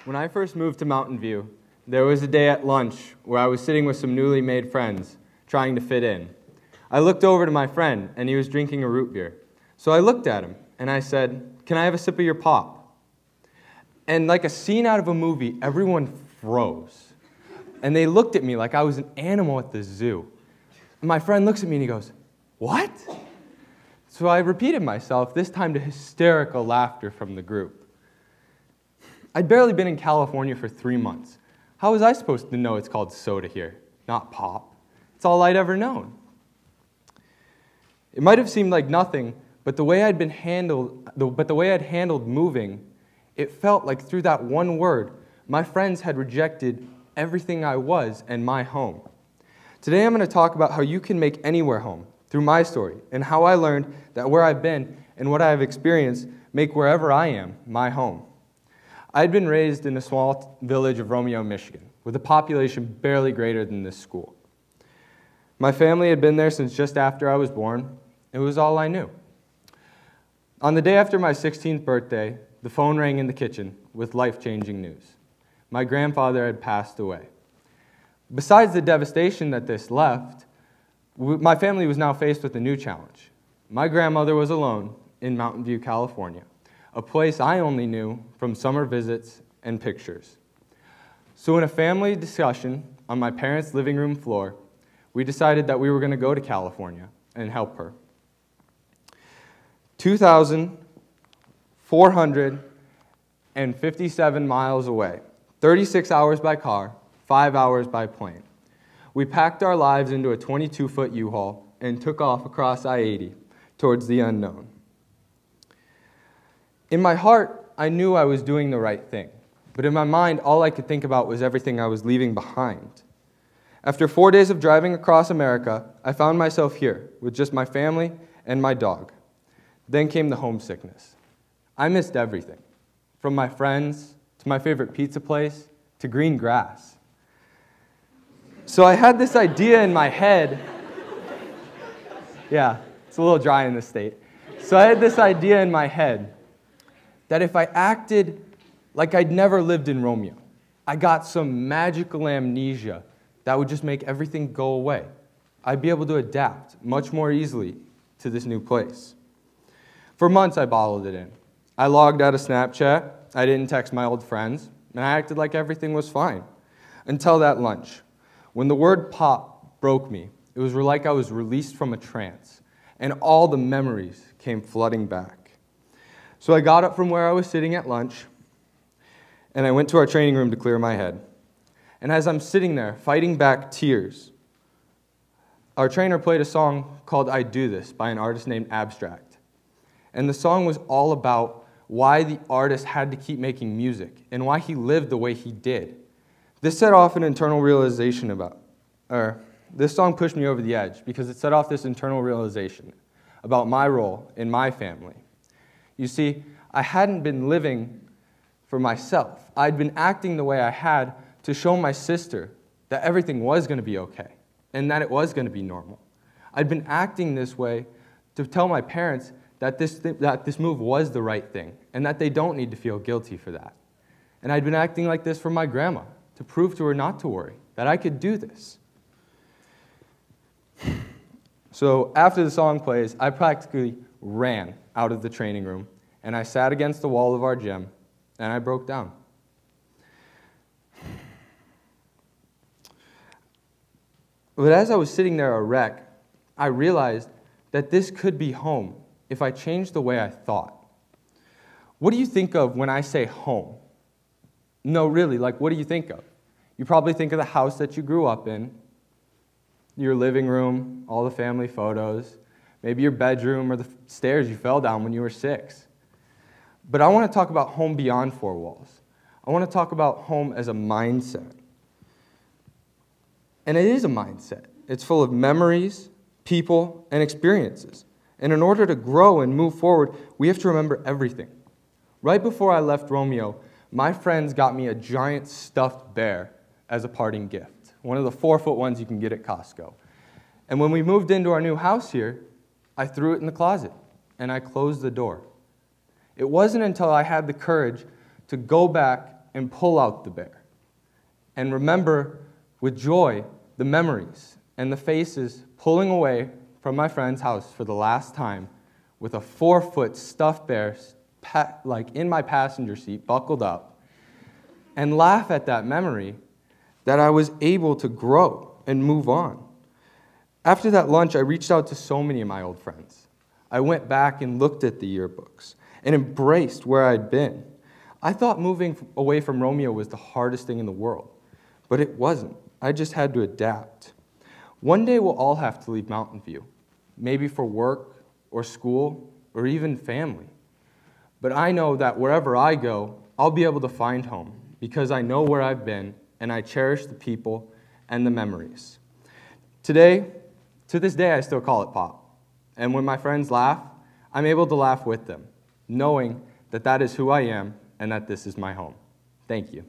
When I first moved to Mountain View, there was a day at lunch where I was sitting with some newly made friends, trying to fit in. I looked over to my friend, and he was drinking a root beer. So I looked at him, and I said, "Can I have a sip of your pop?" And like a scene out of a movie, everyone froze. And they looked at me like I was an animal at the zoo. And my friend looks at me and he goes, "What?" So I repeated myself, this time to hysterical laughter from the group. I'd barely been in California for 3 months. How was I supposed to know it's called soda here, not pop? It's all I'd ever known. It might have seemed like nothing, but the way I'd handled moving, it felt like through that one word, my friends had rejected everything I was and my home. Today I'm going to talk about how you can make anywhere home through my story and how I learned that where I've been and what I have experienced make wherever I am my home. I'd been raised in a small village of Romeo, Michigan, with a population barely greater than this school. My family had been there since just after I was born. It was all I knew. On the day after my 16th birthday, the phone rang in the kitchen with life-changing news. My grandfather had passed away. Besides the devastation that this left, my family was now faced with a new challenge. My grandmother was alone in Mountain View, California, a place I only knew from summer visits and pictures. So in a family discussion on my parents' living room floor, we decided that we were going to go to California and help her. 2,457 miles away, 36 hours by car, 5 hours by plane. We packed our lives into a 22-foot U-Haul and took off across I-80 towards the unknown. In my heart, I knew I was doing the right thing, but in my mind, all I could think about was everything I was leaving behind. After 4 days of driving across America, I found myself here with just my family and my dog. Then came the homesickness. I missed everything, from my friends to my favorite pizza place to green grass. So I had this idea in my head. Yeah, it's a little dry in this state. So I had this idea in my head that if I acted like I'd never lived in Romeo, I got some magical amnesia that would just make everything go away. I'd be able to adapt much more easily to this new place. For months, I bottled it in. I logged out of Snapchat, I didn't text my old friends, and I acted like everything was fine. Until that lunch. When the word pop broke me, it was like I was released from a trance, and all the memories came flooding back. So I got up from where I was sitting at lunch, and I went to our training room to clear my head. And as I'm sitting there, fighting back tears, our trainer played a song called "I Do This" by an artist named Abstract. And the song was all about why the artist had to keep making music and why he lived the way he did. This set off an internal realization this song pushed me over the edge because it set off this internal realization about my role in my family. You see, I hadn't been living for myself. I'd been acting the way I had to show my sister that everything was going to be okay and that it was going to be normal. I'd been acting this way to tell my parents that this move was the right thing and that they don't need to feel guilty for that. And I'd been acting like this for my grandma to prove to her not to worry, that I could do this. So after the song plays, I practically ran out of the training room, and I sat against the wall of our gym, and I broke down. But as I was sitting there a wreck, I realized that this could be home if I changed the way I thought. What do you think of when I say home? No, really, like what do you think of? You probably think of the house that you grew up in, your living room, all the family photos, maybe your bedroom or the stairs you fell down when you were 6. But I want to talk about home beyond 4 walls. I want to talk about home as a mindset. And it is a mindset. It's full of memories, people, and experiences. And in order to grow and move forward, we have to remember everything. Right before I left Romeo, my friends got me a giant stuffed bear as a parting gift. One of the 4-foot ones you can get at Costco. And when we moved into our new house here, I threw it in the closet, and I closed the door. It wasn't until I had the courage to go back and pull out the bear. And remember with joy the memories and the faces pulling away from my friend's house for the last time with a 4-foot stuffed bear like in my passenger seat, buckled up, and laugh at that memory that I was able to grow and move on. After that lunch, I reached out to so many of my old friends. I went back and looked at the yearbooks and embraced where I'd been. I thought moving away from Romeo was the hardest thing in the world, but it wasn't. I just had to adapt. One day we'll all have to leave Mountain View, maybe for work or school or even family. But I know that wherever I go, I'll be able to find home because I know where I've been and I cherish the people and the memories. To this day, I still call it Pop. And when my friends laugh, I'm able to laugh with them, knowing that that is who I am and that this is my home. Thank you.